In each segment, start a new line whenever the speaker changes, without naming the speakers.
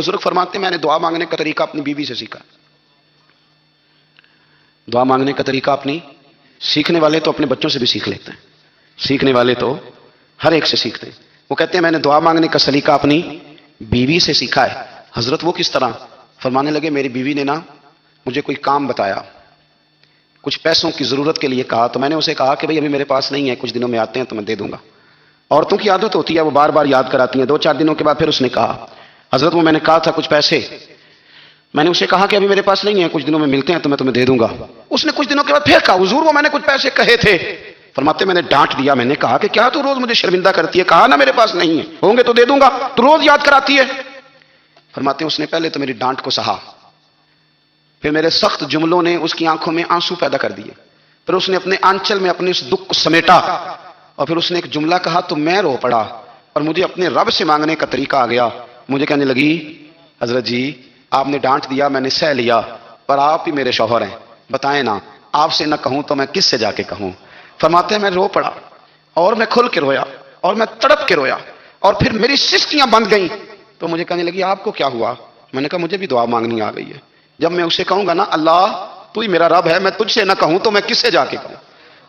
بزرگ فرماتے ہیں میں نے دعا مانگنے کا طریقہ اپنی بیوی سے سیکھا. دعا مانگنے کا طریقہ اپنی سیکھنے والے تو اپنے بچوں سے بھی سیکھ لیتے ہیں, سیکھنے والے تو ہر ایک سے سیکھتے ہیں. وہ کہتے ہیں میں نے دعا مانگنے کا سلیقہ اپنی بیوی سے سیکھا ہے. حضرت وہ کس طرح؟ فرمانے لگے میری بیوی نے نا مجھے کوئی کام بتایا, کچھ پیسوں کی ضرورت کے لیے کہا, تو میں نے اسے کہا کہ بھئی ابھی میرے پاس نہیں ہے, کچھ دنوں میں آتے ہیں تو میں دے دوں گا. عورتوں کی عادت ہوتی ہے وہ بار بار یاد کراتی ہیں. 2-4 دنوں کے بعد پھر اس نے کہا حضرت وہ میں نے کہا تھا کچھ پیسے, میں نے اسے کہا کہ ابھی میرے پاس نہیں ہے, کچھ دنوں میں ملتے ہیں تو میں تمہیں دے دوں گا. اس نے کچھ دنوں کے بعد پھر کہا حضور وہ میں نے کچھ پیسے کہے تھے. فرماتے میں نے ڈانٹ دیا, میں نے کہا کہ کیا تو روز مجھے شرمندہ کرتی ہے, کہا نا میرے پاس نہیں ہے, ہوں گے تو دے دوں گا, تو روز یاد کراتی ہے. فرماتے ہیں اس نے پہلے تو میری ڈانٹ کو سہا, پھر میرے سخت جملوں نے اس کی آنکھوں میں آنسو پیدا کر دیے, پھر اس نے اپنے آنچل میں اپنے اس دکھ کو سمیٹا, اور پھر اس نے ایک جملہ کہا تو میں رو پڑا, اور مجھے اپنے رب سے مانگنے کا طریقہ آ گیا. مجھے کہنے لگی حضرت جی آپ نے ڈانٹ دیا, میں نے سہ لیا, پر آپ ہی میرے شوہر ہیں, بتائیں نا آپ سے نہ کہوں تو میں کس سے جا کے کہوں. فرماتے ہیں میں رو پڑا, اور میں کھل کے رویا, اور میں تڑپ کے رویا, اور پھر میری سسکیاں بند گئیں. تو مجھے کہنے لگی آپ کو کیا ہوا؟ میں نے کہا مجھے بھی دعا مانگنی آ گئی ہے. جب میں اسے کہوں گا نا اللہ تو ہی میرا رب ہے, میں تجھ سے نہ کہوں تو میں کس سے جا کے کہوں,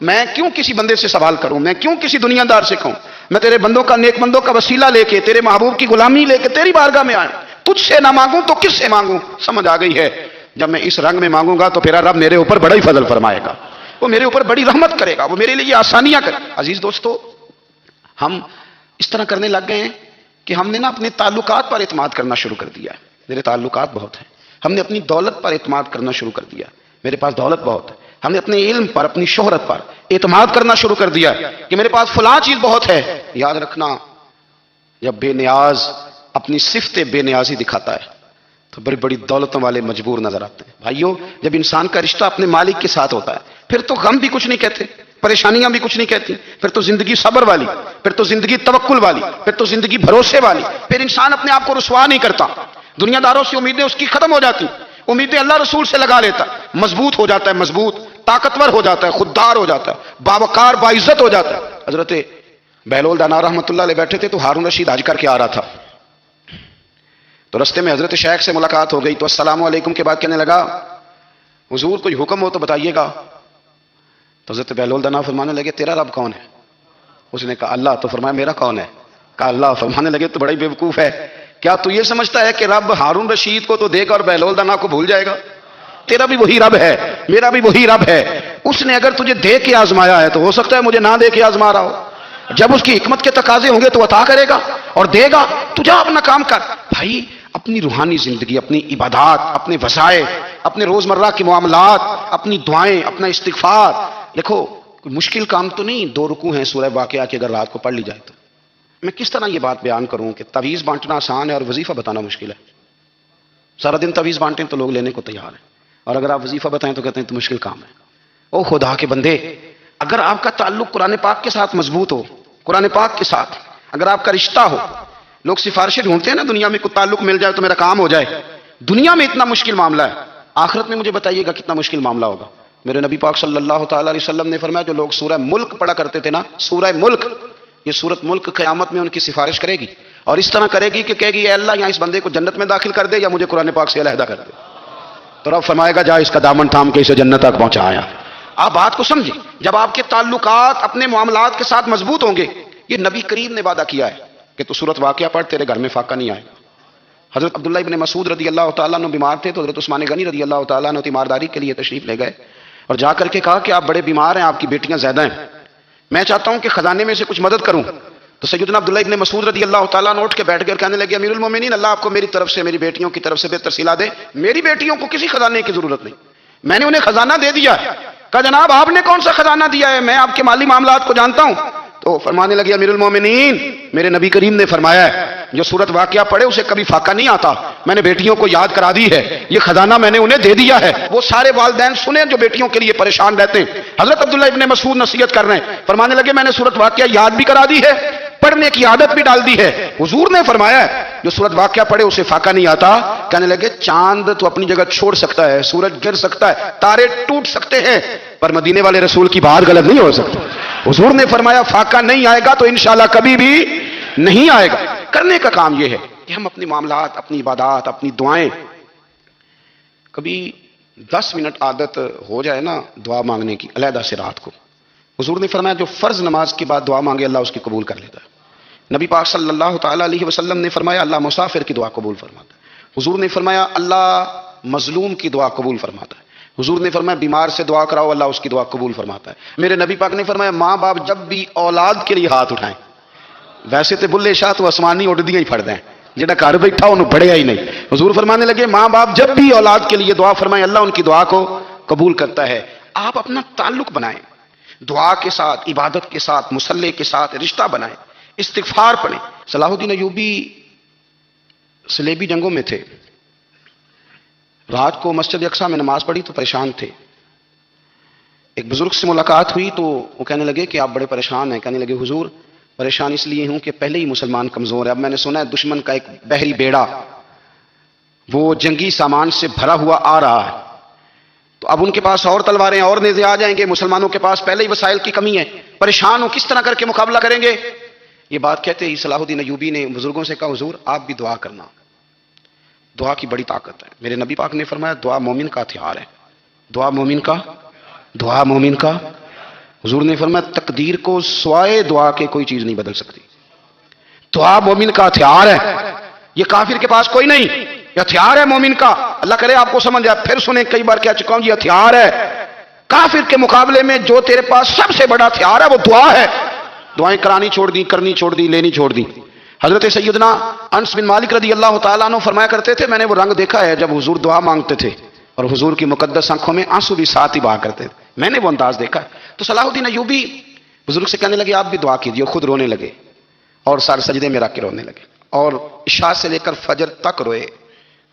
میں کیوں کسی بندے سے سوال کروں, میں کیوں کسی دنیا دار سے کہوں, میں تیرے بندوں کا نیک بندوں کا وسیلہ لے کے تیرے محبوب کی غلامی لے کے تیری بارگاہ میں آئے, تجھ سے نہ مانگوں تو کس سے مانگوں. سمجھ آ گئی ہے؟ جب میں اس رنگ میں مانگوں گا تو پھر رب میرے اوپر بڑا ہی فضل فرمائے گا, وہ میرے اوپر بڑی رحمت کرے گا, وہ میرے لیے آسانیاں کرے. عزیز دوستو ہم اس طرح کرنے لگ گئے ہیں کہ ہم نے نا اپنے تعلقات پر اعتماد کرنا شروع کر دیا ہے. میرے تعلقات بہت ہیں. ہم نے اپنی دولت پر اعتماد کرنا شروع کر دیا, میرے پاس دولت بہت ہے. ہم نے اپنے علم پر اپنی شہرت پر اعتماد کرنا شروع کر دیا کہ میرے پاس فلاں چیز بہت ہے. یاد رکھنا جب بے نیاز اپنی صفت بے نیازی دکھاتا ہے تو بڑی بڑی دولتوں والے مجبور نظر آتے ہیں. بھائیو جب انسان کا رشتہ اپنے مالک کے ساتھ ہوتا ہے پھر تو غم بھی کچھ نہیں کہتے, پریشانیاں بھی کچھ نہیں کہتی, پھر تو زندگی صبر والی, پھر تو زندگی توکل والی, پھر تو زندگی بھروسے والی. پھر انسان اپنے آپ کو رسوا نہیں کرتا, دنیا داروں سے امیدیں اس کی ختم ہو جاتی, امیدیں اللہ رسول سے لگا لیتا, مضبوط ہو جاتا ہے, مضبوط طاقتور ہو جاتا ہے, خوددار ہو جاتا ہے, باوقار باعزت ہو جاتا ہے. حضرت بہلول دانا رحمۃ اللہ علیہ بیٹھے تھے تو ہارون رشید حج کر کے آ رہا تھا, تو رستے میں حضرت شیخ سے ملاقات ہو گئی, تو السلام علیکم کے بعد کہنے لگا حضور کوئی حکم ہو تو بتائیے گا. تو حضرت بہلول دانا فرمانے لگے تیرا رب کون ہے؟ اس نے کہا اللہ. تو فرمایا میرا کون ہے؟ کہا اللہ. فرمانے لگے تو بڑا ہی بیوقوف ہے, کیا تو یہ سمجھتا ہے کہ رب ہارون رشید کو تو دے گا اور بہلول دانا کو بھول جائے گا؟ تیرا بھی وہی رب ہے, میرا بھی وہی رب ہے. اس نے اگر تجھے دے کے آزمایا ہے تو ہو سکتا ہے مجھے نہ دے کے آزما رہا ہو. جب اس کی حکمت کے تقاضے ہوں گے تو عطا کرے گا اور دے گا. تو جا اپنا کام کر. بھائی اپنی روحانی زندگی, اپنی عبادات, اپنے وظائف, اپنے روزمرہ کے معاملات, اپنی دعائیں, اپنا استغفار. دیکھو کوئی مشکل کام تو نہیں, 2 رکوع ہیں سورہ واقعہ کی اگر رات کو پڑھ لی جائے تو. میں کس طرح یہ بات بیان کروں کہ تعویذ بانٹنا آسان ہے اور وظیفہ بتانا مشکل ہے. سارا دن تعویذ بانٹیں تو لوگ لینے کو تیار ہیں, اور اگر آپ وظیفہ بتائیں تو کہتے ہیں تو مشکل کام ہے. او خدا کے بندے, اگر آپ کا تعلق قرآن پاک کے ساتھ مضبوط ہو, قرآن پاک کے ساتھ اگر آپ کا رشتہ ہو, لوگ سفارشیں ڈھونڈتے ہیں نا دنیا میں, کوئی تعلق مل جائے تو میرا کام ہو جائے. دنیا میں اتنا مشکل معاملہ ہے, آخرت میں مجھے بتائیے گا کتنا مشکل معاملہ ہوگا. میرے نبی پاک صلی اللہ تعالی علیہ وسلم نے فرمایا جو لوگ سورہ ملک پڑھا کرتے تھے نا, سورہ ملک, یہ سورت ملک قیامت میں ان کی سفارش کرے گی, اور اس طرح کرے گی کہ کہے گی اے اللہ یہاں اس بندے کو جنت میں داخل کر دے یا مجھے قرآن پاک سے علیحدہ کر دے. تو رب فرمائے گا جا اس کا دامن تھام کے اسے جنت تک پہنچایا. آپ بات کو سمجھیں, جب آپ کے تعلقات اپنے معاملات کے ساتھ مضبوط ہوں گے, یہ نبی کریم نے وعدہ کیا ہے کہ تو سورت واقعہ پڑھ تیرے گھر میں فاقہ نہیں آئے گا. حضرت عبداللہ ابن مسعود رضی اللہ تعالیٰ عنہ بیمار تھے تو حضرت عثمان غنی رضی اللہ تعالیٰ عنہ تیمارداری کے لیے تشریف لے گئے, اور جا کر کے کہا کہ آپ بڑے بیمار ہیں, آپ کی بیٹیاں زیادہ ہیں, میں چاہتا ہوں کہ خزانے میں سے کچھ مدد کروں. تو سیدنا عبداللہ ابن مسعود رضی اللہ تعالیٰ عنہ اٹھ کے بیٹھ گئے اور کہنے لگے امیر المومنین اللہ آپ کو میری طرف سے, میری بیٹیوں کی طرف سے بہتر صلہ دے. میری بیٹیوں کو کسی خزانے کی ضرورت نہیں, میں نے انہیں خزانہ دے دیا ہے. کہا جناب آپ نے کون سا خزانہ دیا ہے, میں آپ کے مالی معاملات کو جانتا ہوں. تو فرمانے لگے امیر المومنین میرے نبی کریم نے فرمایا ہے جو سورت واقعہ پڑھے اسے کبھی فاقہ نہیں آتا, میں نے بیٹیوں کو یاد کرا دی ہے, یہ خزانہ میں نے انہیں دے دیا ہے. وہ سارے والدین سنیں جو بیٹیوں کے لیے پریشان رہتے ہیں. حضرت عبداللہ ابن مسعود نصیحت کر رہے ہیں, فرمانے لگے میں نے سورت واقعہ یاد بھی کرا دی ہے, پڑھنے کی عادت بھی ڈال دی ہے. حضور نے فرمایا ہے جو سورت واقعہ پڑھے اسے فاقہ نہیں آتا. کہنے لگے چاند تو اپنی جگہ چھوڑ سکتا ہے, سورج گر سکتا ہے, تارے ٹوٹ سکتے ہیں, پر مدینے والے رسول کی بات غلط نہیں ہو سکتی. حضور نے فرمایا فاقہ نہیں آئے گا تو انشاءاللہ کبھی بھی نہیں آئے گا. کرنے کا کام یہ ہے کہ ہم اپنے معاملات، اپنی عبادات، اپنی دعائیں کبھی 10 منٹ عادت ہو جائے نا دعا مانگنے کی علیحدہ سے رات کو. حضور نے فرمایا جو فرض نماز کے بعد دعا مانگے اللہ اس کی قبول کر لیتا ہے. نبی پاک صلی اللہ تعالیٰ علیہ وسلم نے فرمایا اللہ مسافر کی دعا قبول فرماتا ہے. حضور نے فرمایا اللہ مظلوم کی دعا قبول فرماتا ہے. حضور نے فرمایا بیمار سے دعا کراؤ اللہ اس کی دعا قبول فرماتا ہے. میرے نبی پاک نے فرمایا ماں باپ جب بھی اولاد کے لیے ہاتھ اٹھائیں، ویسے تو بلے شاہ تو آسمانی اڑدیاں ہی پھڑ دیں، جہاں گھر بیٹھا انہوں بڑھیا ہی نہیں. حضور فرمانے لگے ماں باپ جب بھی اولاد کے لیے دعا فرمائیں اللہ ان کی دعا کو قبول کرتا ہے. آپ اپنا تعلق بنائیں دعا کے ساتھ، عبادت کے ساتھ، مصلی کے ساتھ رشتہ بنائیں، استغفار پڑھیں. صلاح الدین ایوبی صلیبی جنگوں میں تھے، رات کو مسجد اقصیٰ میں نماز پڑھی تو پریشان تھے. ایک بزرگ سے ملاقات ہوئی تو وہ کہنے لگے کہ آپ بڑے پریشان ہیں. کہنے لگے حضور پریشان اس لیے ہوں کہ پہلے ہی مسلمان کمزور ہے، اب میں نے سنا ہے دشمن کا ایک بحری بیڑا وہ جنگی سامان سے بھرا ہوا آ رہا ہے، تو اب ان کے پاس اور تلواریں اور نیزے آ جائیں گے، مسلمانوں کے پاس پہلے ہی وسائل کی کمی ہے، پریشان ہوں کس طرح کر کے مقابلہ کریں گے. یہ بات کہتے ہی صلاح الدین ایوبی نے بزرگوں سے کہا حضور آپ بھی دعا کرنا، دعا کی بڑی طاقت ہے. میرے نبی پاک نے فرمایا دعا مومن کا ہتھیار ہے، دعا مومن کا. حضور نے فرمایا تقدیر کو سوائے دعا کے کوئی چیز نہیں بدل سکتی. دعا مومن کا ہتھیار ہے، یہ کافر کے پاس کوئی نہیں، یہ ہتھیار ہے مومن کا. اللہ کرے آپ کو سمجھ آئے. پھر سنیں کئی بار کہہ چکا ہوں یہ ہتھیار ہے. کافر کے مقابلے میں جو تیرے پاس سب سے بڑا ہتھیار ہے وہ دعا ہے. دعائیں کرانی چھوڑ دی، کرنی چھوڑ دی، لینی چھوڑ دی. حضرت سیدنا انس بن مالک رضی اللہ تعالیٰ عنہ فرمایا کرتے تھے میں نے وہ رنگ دیکھا ہے جب حضور دعا مانگتے تھے اور حضور کی مقدس آنکھوں میں آنسو بھی ساتھ ہی بہا کرتے تھے، میں نے وہ انداز دیکھا ہے. تو صلاح الدین ایوبی بزرگ سے کہنے لگے آپ بھی دعا کیجیے. خود رونے لگے اور سارے سجدے میں رکھ کے رونے لگے اور عشاء سے لے کر فجر تک روئے،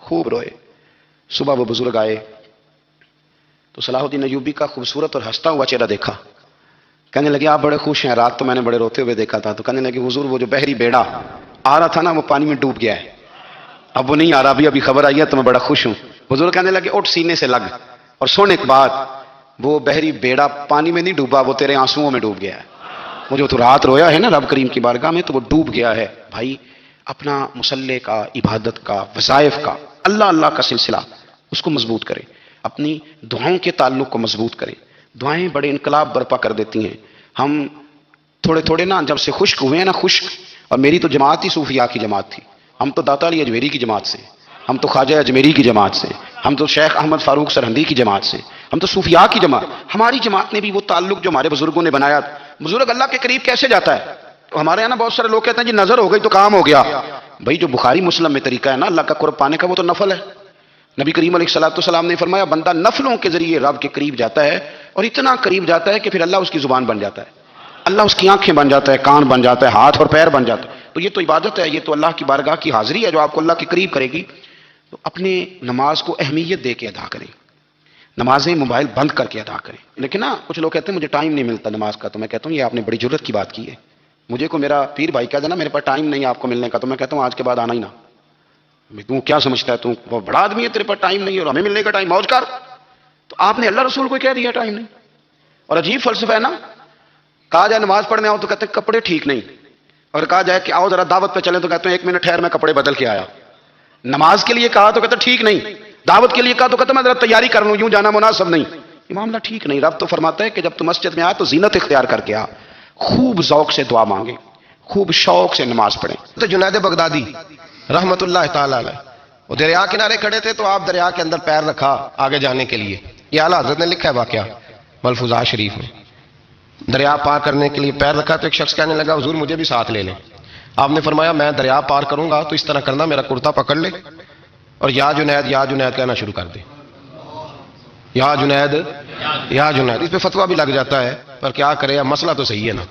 خوب روئے. صبح وہ بزرگ آئے تو صلاح الدین ایوبی کا خوبصورت اور ہنستا ہوا چہرہ دیکھا. کہنے لگے آپ بڑے خوش ہیں، رات تو میں نے بڑے روتے ہوئے دیکھا تھا. تو کہنے لگے حضور وہ جو بحری بیڑا آ رہا تھا نا وہ پانی میں ڈوب گیا ہے، اب وہ نہیں آ رہا، ابھی خبر آئی ہے تو میں بڑا خوش ہوں. حضور کہنے لگے اٹھ سینے سے لگ اور سن ایک بات، وہ بحری بیڑا پانی میں نہیں ڈوبا، وہ تیرے آنسوؤں میں ڈوب گیا ہے. وہ جو تو رات رویا ہے نا رب کریم کی بارگاہ میں تو وہ ڈوب گیا ہے. بھائی اپنا مصلی کا، عبادت کا، وظائف کا، اللہ کا سلسلہ اس کو مضبوط کریں، اپنی دعاؤں کے تعلق کو مضبوط کریں. دعائیں بڑے انقلاب برپا کر دیتی ہیں. ہم تھوڑے نا جب سے خشک ہوئے ہیں نا، خشک، اور میری تو جماعت ہی صوفیاء کی جماعت تھی. ہم تو داتا علی اجمیری کی جماعت سے، ہم تو خواجہ اجمیری کی جماعت سے، ہم تو شیخ احمد فاروق سرہندی کی جماعت سے، ہم تو صوفیاء کی جماعت. ہماری جماعت نے بھی وہ تعلق جو ہمارے بزرگوں نے بنایا. بزرگ اللہ کے قریب کیسے جاتا ہے؟ تو ہمارے یہاں نا بہت سارے لوگ کہتے ہیں جی نظر ہو گئی تو کام ہو گیا. بھائی جو بخاری مسلم میں طریقہ ہے نا اللہ کا قرب پانے کا وہ تو نفل ہے. نبی کریم علیہ الصلوۃ والسلام نے فرمایا بندہ نفلوں کے ذریعے رب کے قریب جاتا ہے اور اتنا قریب جاتا ہے کہ پھر اللہ اس کی زبان بن جاتا ہے، اللہ اس کی آنکھیں بن جاتا ہے، کان بن جاتا ہے، ہاتھ اور پیر بن جاتا ہے. تو یہ تو عبادت ہے، یہ تو اللہ کی بارگاہ کی حاضری ہے جو آپ کو اللہ کے قریب کرے گی. تو اپنے نماز کو اہمیت دے کے ادا کریں، نمازیں موبائل بند کر کے ادا کریں. لیکن نا کچھ لوگ کہتے ہیں مجھے ٹائم نہیں ملتا نماز کا. تو میں کہتا ہوں یہ آپ نے بڑی ضرورت کی بات کی ہے. مجھے کو میرا پیر بھائی کہہ دینا میرے پاس ٹائم نہیں ہے آپ کو ملنے کا، تو میں کہتا ہوں آج کے بعد آنا ہی نہ. تو کیا سمجھتا ہے، تو وہ بڑا آدمی ہے، تیرے پاس ٹائم نہیں ہے اور ہمیں ملنے کا ٹائم، موج کر. تو آپ نے اللہ رسول کو کہہ دیا ٹائم نہیں. اور عجیب فلسفہ ہے نا، کہا جائے نماز پڑھنے آؤ تو کہتے ہیں کپڑے ٹھیک نہیں، اور کہا جائے کہ آؤ ذرا دعوت پہ چلیں تو کہتے ہیں 1 منٹ ٹھہر میں کپڑے بدل کے آیا. نماز کے لیے کہا تو کہتے ٹھیک نہیں، دعوت کے لیے کہا تو کہتے میں ذرا تیاری کر لوں، یوں جانا مناسب نہیں. یہ معاملہ ٹھیک نہیں. رب تو فرماتا ہے کہ جب تم مسجد میں آ تو زینت اختیار کر کے آ، خوب ذوق سے دعا مانگے، خوب شوق سے نماز پڑھیں. تو جنید بغدادی رحمت اللہ تعالی علیہ وہ دریا کنارے کھڑے تھے تو آپ دریا کے اندر پیر رکھا آگے جانے کے لیے. یہ اعلیٰ حضرت نے لکھا ہے واقعہ ملفوظات شریف میں. دریا پار کرنے کے لیے پیر رکھا تو ایک شخص کہنے لگا حضور مجھے بھی ساتھ لے لیں. آپ نے فرمایا میں دریا پار کروں گا تو اس طرح کرنا میرا کرتا پکڑ لے اور یا جنید کہنا شروع کر دے. یا جنید اس پہ فتویٰ بھی لگ جاتا ہے پر کیا کرے، مسئلہ تو صحیح ہے نا.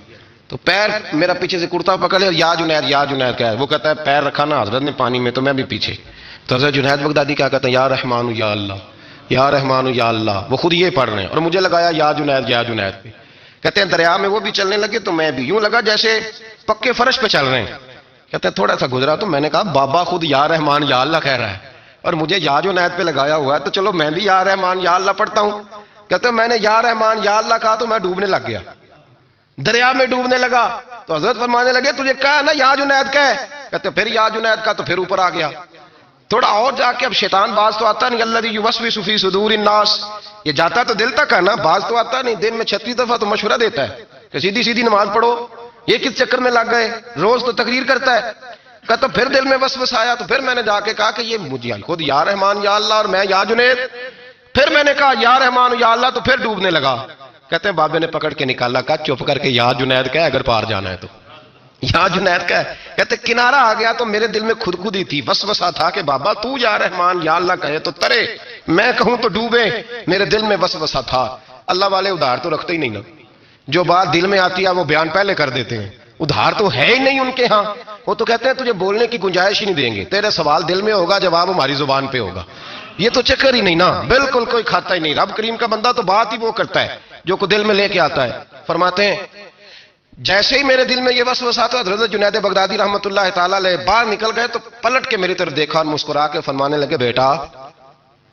تو پیر میرا پیچھے سے کرتا پکڑ لے اور یا جنید کہہ. وہ کہتا ہے پیر رکھا نا حضرت نے پانی میں تو میں بھی پیچھے. تو حضرت جنید بغدادی کیا کہتے ہیں یا رحمان یا اللہ، یا رحمان یا اللہ. وہ خود یہ پڑھ رہے ہیں اور مجھے لگایا یا جنید پہ. کہتے ہیں دریا میں وہ بھی چلنے لگے تو میں بھی، یوں لگا جیسے پکے فرش پہ چل رہے ہیں. کہتے ہیں تھوڑا سا گزرا تو میں نے کہا بابا خود یا رحمان یا اللہ کہہ رہا ہے اور مجھے یا جنید پہ لگایا ہوا ہے تو چلو میں بھی یا رحمان یا اللہ پڑھتا ہوں. کہتے ہیں میں نے یا رحمان یا اللہ کہا تو میں ڈوبنے لگ گیا، دریا میں ڈوبنے لگا.
تو حضرت فرمانے لگے تجھے کہا نا یا جنید کا ہے، کہتے پھر یا جنید کا، تو پھر اوپر آ گیا تھوڑا اور جا کے. اب شیطان باز تو آتا نہیں، الذی یوسوس فی صدور الناس، یہ جاتا تو دل تک ہے نا، باز تو آتا نہیں. دن میں 36 دفعہ تو مشورہ دیتا ہے کہ سیدھی سیدھی نماز پڑھو، یہ کس چکر میں لگ گئے، روز تو تقریر کرتا ہے. کہتا پھر دل میں وسوسہ آیا، تو پھر میں نے جا کے کہا کہ یہ مجھے خود یا رحمان یا اللہ اور میں یا جنید. پھر میں نے کہا یا رحمان یا اللہ، تو پھر ڈوبنے لگا. کہتے ہیں بابے نے پکڑ کے نکالا، کہا چپ کر کے یا جنید کا ہے اگر پار جانا ہے تو. یا جنید کا ہے. کہتے کنارہ آ گیا تو میرے دل میں خود خود ہی تھی، وسوسہ تھا کہ بابا تو یا رحمان یا اللہ کہے تو ترے، میں کہوں تو ڈوبے. میرے دل میں وسوسہ تھا. اللہ والے ادھار تو رکھتے ہی نہیں نا، جو بات دل میں آتی ہے وہ بیان پہلے کر دیتے ہیں. ادھار تو ہے ہی نہیں ان کے ہاں. وہ تو کہتے ہیں تجھے بولنے کی گنجائش ہی نہیں دیں گے، تیرے سوال دل میں ہوگا، جواب ہماری زبان پہ ہوگا. یہ تو چکر ہی نہیں نا، بالکل کوئی کھاتا ہی نہیں. رب کریم کا بندہ تو بات ہی وہ کرتا ہے جو کو دل میں لے کے آتا ہے. فرماتے ہیں جیسے ہی میرے دل میں یہ وسوسہ تھا، حضرت جنید بغدادی رحمۃ اللہ تعالی علیہ باہر نکل گئے تو پلٹ کے میری طرف دیکھا اور مسکرا کے فرمانے لگے بیٹا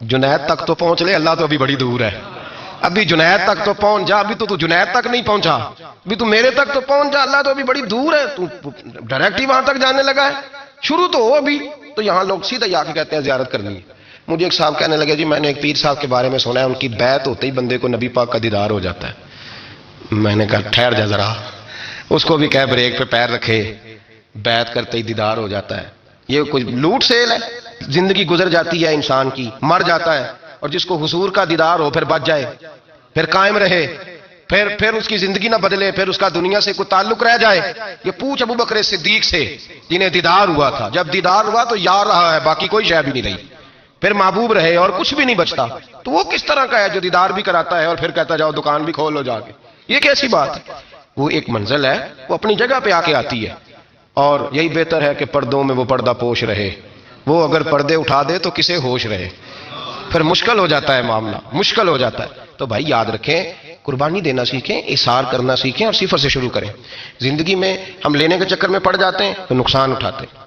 جنید تک تو پہنچ لے، اللہ تو ابھی بڑی دور ہے. ابھی جنید تک تو پہنچ جا، ابھی تو جنید تک نہیں پہنچا، ابھی تو میرے تک تو پہنچ جا، اللہ تو ابھی بڑی دور ہے، تو ڈائریکٹ ہی وہاں تک جانے لگا ہے، شروع تو ہو ابھی. تو یہاں لوگ سیدھا جا کے کہتے ہیں زیارت کرنی ہے. مجھے ایک صاحب کہنے لگے جی میں نے ایک پیر صاحب کے بارے میں سنا ہے ان کی بیعت ہوتے ہی بندے کو نبی پاک کا دیدار ہو جاتا ہے. میں نے کہا ٹھہر جا ذرا، اس کو بھی کہہ بریک پہ پیر رکھے، بیعت کرتے ہی دیدار ہو جاتا ہے. یہ کوئی لوٹ سیل ہے؟ زندگی گزر جاتی ہے انسان کی، مر جاتا ہے، اور جس کو حضور کا دیدار ہو پھر بچ جائے، پھر قائم رہے، پھر اس کی زندگی نہ بدلے، پھر اس کا دنیا سے کوئی تعلق رہ جائے. یہ پوچھ ابو بکر صدیق سے جنہیں دیدار ہوا تھا، جب دیدار ہوا تو یار رہا ہے، باقی کوئی شے بھی نہیں رہی، پھر محبوب رہے اور کچھ بھی نہیں بچتا. تو وہ کس طرح کا ہے جو دیدار بھی کراتا ہے اور پھر کہتا جاؤ دکان بھی کھول لو جا کے؟ یہ کیسی بات ہے؟ وہ ایک منزل ہے، وہ اپنی جگہ پہ آ کے آتی ہے. اور یہی بہتر ہے کہ پردوں میں وہ پردہ پوش رہے. وہ اگر پردے اٹھا دے تو کسے ہوش رہے، پھر مشکل ہو جاتا ہے معاملہ، مشکل ہو جاتا ہے. تو بھائی یاد رکھیں، قربانی دینا سیکھیں، اثار کرنا سیکھیں اور صفر سے شروع کریں. زندگی میں ہم لینے کے چکر میں پڑ جاتے ہیں تو نقصان اٹھاتے ہیں.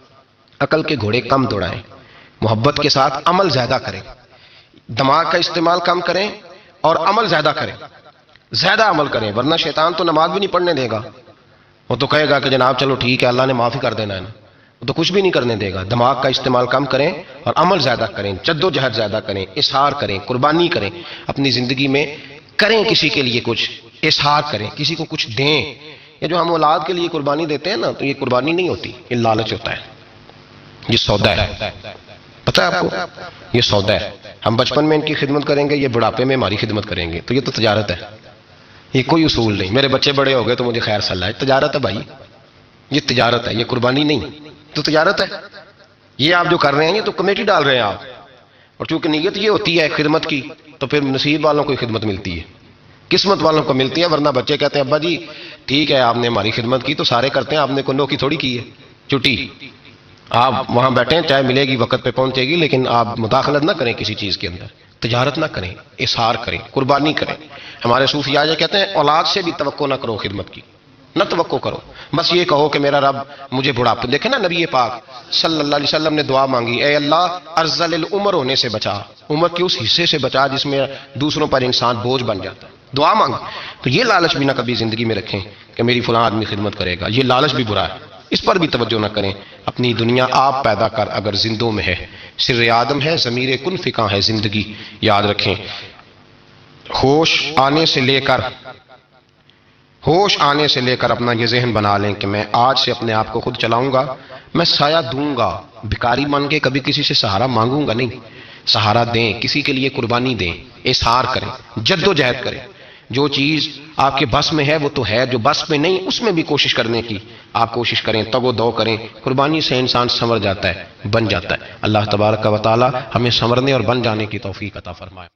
عقل کے گھوڑے کم دوڑائیں، محبت کے ساتھ عمل زیادہ کریں، دماغ کا استعمال کم کریں اور عمل زیادہ کریں، زیادہ عمل کریں. ورنہ شیطان تو نماز بھی نہیں پڑھنے دے گا، وہ تو کہے گا کہ جناب چلو ٹھیک ہے اللہ نے معافی کر دینا ہے نا، وہ تو کچھ بھی نہیں کرنے دے گا. دماغ کا استعمال کم کریں اور عمل زیادہ کریں، جد و جہد زیادہ کریں، اظہار کریں، قربانی کریں. اپنی زندگی میں کریں، کسی کے لیے کچھ اظہار کریں، کسی کو کچھ دیں. یہ جو ہم اولاد کے لیے قربانی دیتے ہیں نا، تو یہ قربانی نہیں ہوتی، یہ لالچ ہوتا ہے، یہ سودا ہے. پتہ ہے آپ کو، یہ سودا ہے. ہم بچپن میں ان کی خدمت کریں گے، یہ بڑھاپے میں ہماری خدمت کریں گے، تو یہ تو تجارت ہے، یہ کوئی اصول نہیں. میرے بچے بڑے ہو گئے تو مجھے خیر صلاح ہے، تجارت ہے بھائی، یہ تجارت ہے، یہ قربانی نہیں، تو تجارت ہے. یہ آپ جو کر رہے ہیں یہ تو کمیٹی ڈال رہے ہیں آپ، اور چونکہ نیت یہ ہوتی ہے خدمت کی تو پھر نصیب والوں کو خدمت ملتی ہے، قسمت والوں کو ملتی ہے. ورنہ بچے کہتے ہیں ابا جی ٹھیک ہے آپ نے ہماری خدمت کی تو سارے کرتے ہیں، آپ نے کنو کی تھوڑی کی ہے چھٹی. آپ وہاں بیٹھیں، چائے ملے گی وقت پہ پہنچے گی، لیکن آپ مداخلت نہ کریں کسی چیز کے اندر، تجارت نہ کریں، اظہار کریں، قربانی کریں. ہمارے صوفی آج کہتے ہیں اولاد سے بھی توقع نہ کرو خدمت کی، نہ توقع کرو، بس یہ کہو کہ میرا رب مجھے بڑھاپے. دیکھیں نا نبی پاک صلی اللہ علیہ وسلم نے دعا مانگی، اے اللہ ارذل العمر ہونے سے بچا، عمر کے اس حصے سے بچا جس میں دوسروں پر انسان بوجھ بن جاتا ہے. دعا مانگی. تو یہ لالچ بھی نہ کبھی زندگی میں رکھیں کہ میری فلاں آدمی خدمت کرے گا، یہ لالچ بھی برا ہے، اس پر بھی توجہ نہ کریں. اپنی دنیا آپ پیدا کر اگر زندوں میں ہے، سر آدم ہے، ضمیر کن فکاں ہے زندگی. یاد رکھیں، ہوش آنے سے لے کر اپنا یہ ذہن بنا لیں کہ میں آج سے اپنے آپ کو خود چلاؤں گا، میں سایہ دوں گا، بھکاری بن کے کبھی کسی سے سہارا مانگوں گا نہیں. سہارا دیں، کسی کے لیے قربانی دیں، اظہار کریں، جد و جہد کریں. جو چیز آپ کے بس میں ہے وہ تو ہے، جو بس میں نہیں اس میں بھی کوشش کرنے کی آپ کوشش کریں، تگ و دو کریں. قربانی سے انسان سنور جاتا ہے، بن جاتا ہے. اللہ تبارک و تعالی ہمیں سنورنے اور بن جانے کی توفیق عطا فرمائے.